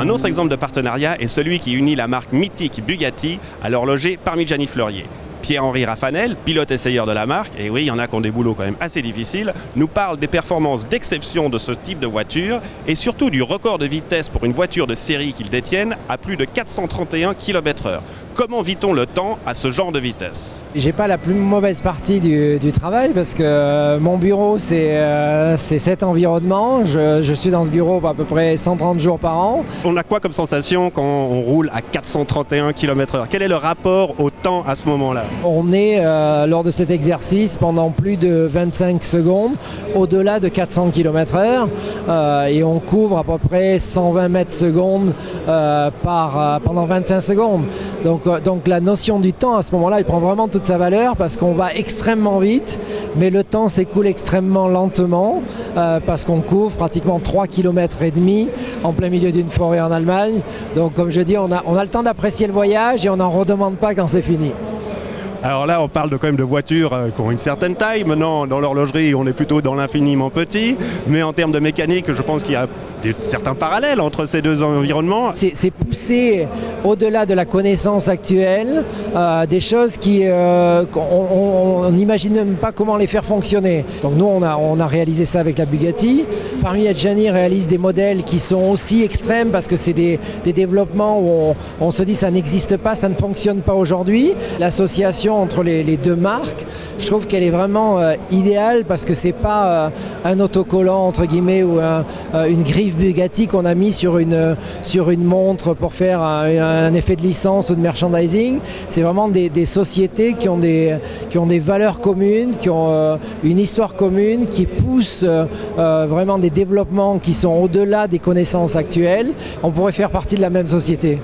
Un autre exemple de partenariat est celui qui unit la marque mythique Bugatti à l'horloger Parmigiani Fleurier. Pierre-Henri Raffanel, pilote essayeur de la marque, et oui, il y en a qui ont des boulots quand même assez difficiles, nous parle des performances d'exception de ce type de voiture et surtout du record de vitesse pour une voiture de série qu'ils détiennent à plus de 431 km/h. Comment vit-on le temps à ce genre de vitesse? J'ai pas la plus mauvaise partie du travail parce que mon bureau c'est cet environnement. Je suis dans ce bureau à peu près 130 jours par an. On a quoi comme sensation quand on roule à 431 km/h? Quel est le rapport au temps à ce moment-là? On est lors de cet exercice pendant plus de 25 secondes, au-delà de 400 km/h et on couvre à peu près 120 mètres secondes pendant 25 secondes. Donc la notion du temps à ce moment-là, il prend vraiment toute sa valeur parce qu'on va extrêmement vite, mais le temps s'écoule extrêmement lentement parce qu'on couvre pratiquement 3,5 km en plein milieu d'une forêt en Allemagne. Donc comme je dis, on a le temps d'apprécier le voyage et on n'en redemande pas quand c'est fini. Alors là, on parle quand même de voitures qui ont une certaine taille. Maintenant, dans l'horlogerie, on est plutôt dans l'infiniment petit. Mais en termes de mécanique, je pense qu'il y a certains parallèles entre ces deux environnements. C'est pousser au-delà de la connaissance actuelle des choses qu'on n'imagine même pas comment les faire fonctionner. Donc nous, on a réalisé ça avec la Bugatti. Parmigiani réalise des modèles qui sont aussi extrêmes parce que c'est des développements où on se dit ça n'existe pas, ça ne fonctionne pas aujourd'hui. L'association entre les deux marques, je trouve qu'elle est vraiment idéale parce que c'est pas un autocollant entre guillemets ou une griffe Bugatti qu'on a mis sur une montre pour faire un effet de licence ou de merchandising. C'est vraiment des sociétés qui ont des valeurs communes, qui ont une histoire commune, qui poussent vraiment des développements qui sont au-delà des connaissances actuelles. On pourrait faire partie de la même société.